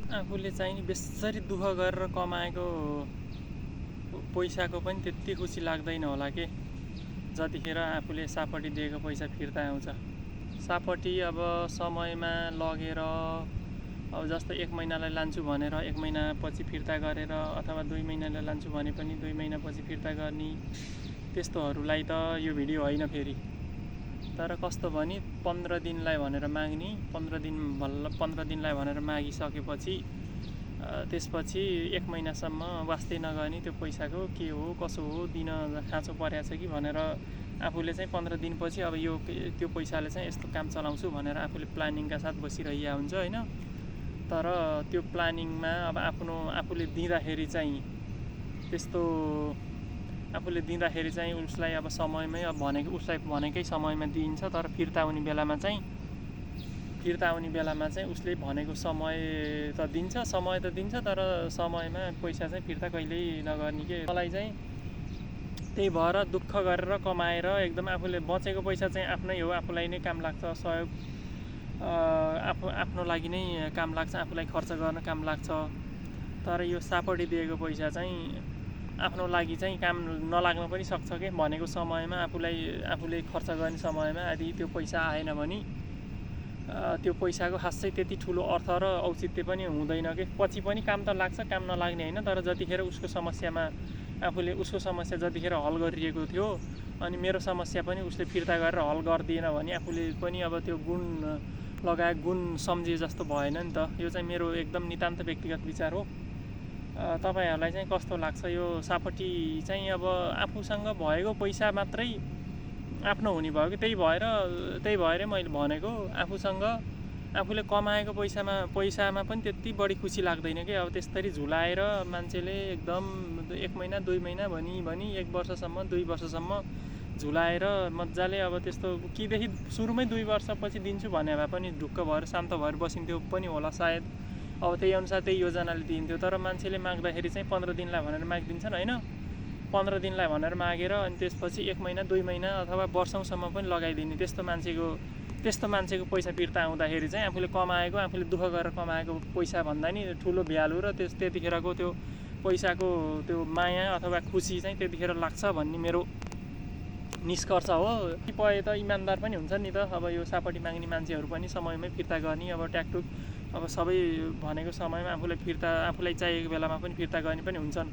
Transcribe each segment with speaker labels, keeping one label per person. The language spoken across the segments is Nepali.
Speaker 1: आफूले चाहिँ नि बेसरी दुःख गरेर कमाएको पैसाको पनि त्यति खुसी लाग्दैन होला के जतिखेर आफूले सापटी दिएको पैसा फिर्ता आउँछ। सापटी अब समयमा लगेर अब जस्तो 1 महिनालाई लान्छु भनेर 1 महिनापछि फिर्ता गरेर अथवा 2 महिनालाई लान्छु भने पनि 2 महिनापछि फिर्ता गर्ने त्यस्तोहरूलाई त यो भिडियो होइन। फेरि तर कस्तो भने 15 दिनलाई भनेर माग्ने 15 दिनलाई भनेर मागिसकेपछि त्यसपछि 1 महिनासम्म वास्तै नगर्ने त्यो पैसाको के हो कसो हो दिन खाँचो परेको छ कि भनेर आफूले चाहिँ 15 दिनपछि अब यो त्यो पैसाले चाहिँ यस्तो काम चलाउँछु भनेर आफूले प्लानिङका साथ बसिरहेको हुन्छ होइन। तर त्यो प्लानिङमा अब आफूले दिँदाखेरि चाहिँ त्यस्तो आफूले दिँदाखेरि चाहिँ उसलाई अब समयमै अब उसलाई भनेकै समयमा दिइन्छ। तर फिर्ता आउने बेलामा चाहिँ उसले भनेको समय त दिन्छ तर समयमा पैसा चाहिँ फिर्ता कहिल्यै नगर्ने के। मलाई चाहिँ त्यही भएर दुःख गरेर कमाएर एकदम आफूले बचेको पैसा चाहिँ आफ्नै हो, आफूलाई नै काम लाग्छ, सहयोग आफ्नो लागि नै काम लाग्छ, आफूलाई खर्च गर्न काम लाग्छ। तर यो सापटी दिएको पैसा चाहिँ आफ्नो लागि चाहिँ काम नलाग्न पनि सक्छ के। भनेको समयमा आफूले खर्च गर्ने समयमा यदि त्यो पैसा आएन भने त्यो पैसाको खासै त्यति ठुलो अर्थ र औचित्य पनि हुँदैन के। पछि पनि काम त लाग्छ, काम नलाग्ने होइन। तर जतिखेर उसको समस्या जतिखेर हल गरिएको थियो अनि मेरो समस्या पनि उसले फिर्ता गरेर हल गरिदिएन भने आफूले पनि अब त्यो गुण सम्झे जस्तो भएन नि त। यो चाहिँ मेरो एकदम नितान्त व्यक्तिगत विचार हो। तपाईहरुलाई चाहिँ कस्तो लाग्छ यो सापटी चाहिँ? अब आफूसँग भएको पैसा मात्रै आफ्नो हुने भयो कि त्यही भएर मैले भनेको आफूले कमाएको पैसामा पनि त्यति बढी खुसी लाग्दैन कि। अब त्यसरी झुलाएर मान्छेले एकदम 1 महिना 2 महिना भनी 1 वर्षसम्म 2 वर्षसम्म झुलाएर मजाले अब त्यस्तो किदेखि सुरुमै 2 वर्षपछि दिन्छु भने भए पनि ढुक्क भएर शान्त भएर बसिन्थ्यो पनि होला सायद। अब त्यही अनुसार त्यही योजनाले दिन्थ्यो। तर मान्छेले माग्दाखेरि चाहिँ 15 दिनलाई भनेर मागिदिन्छन् होइन। 15 दिनलाई भनेर मागेर अनि त्यसपछि 1 महिना 2 महिना अथवा वर्षौंसम्म पनि लगाइदिने त्यस्तो मान्छेको पैसा फिर्ता आउँदाखेरि चाहिँ आफूले दुःख गरेर कमाएको पैसा भन्दा नि ठुलो भ्यालु र त्यतिखेरको त्यो पैसाको त्यो माया अथवा खुसी चाहिँ त्यतिखेर लाग्छ भन्ने मेरो निष्कर्ष हो। कतिपय त इमानदार पनि हुन्छन् नि त। अब यो सापटी माग्ने मान्छेहरू पनि समयमै फिर्ता गर्ने, अब ट्याकटुक अब सबै भनेको समयमा आफूलाई चाहिएको बेलामा पनि फिर्ता गर्ने पनि हुन्छन्।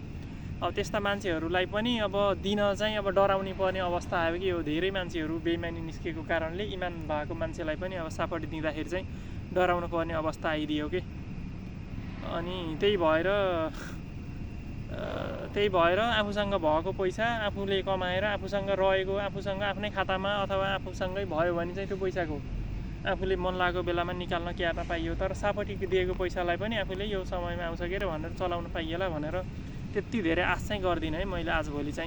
Speaker 1: अब त्यस्ता मान्छेहरूलाई पनि अब दिन चाहिँ अब डराउनु पर्ने अवस्था आयो कि। यो धेरै मान्छेहरू बेइमानी निस्केको कारणले इमान भएको मान्छेलाई पनि अब सापटी दिँदाखेरि चाहिँ डराउनु पर्ने अवस्था आइदियो के। अनि त्यही भएर आफूसँग भएको पैसा आफूले कमाएर आफूसँग रहेको आफूसँग आफ्नै खातामा अथवा आफूसँगै भयो भने चाहिँ त्यो पैसाको आफूले मन लागेको बेलामा निकाल्न क्यार्न पाइयो। तर सापटी दिएको पैसालाई पनि आफूले यो समयमा आउँछ के भनेर चलाउन पाइएला भनेर त्यति धेरै आश चाहिँ गर्दिनँ है मैले आजभोलि चाहिँ।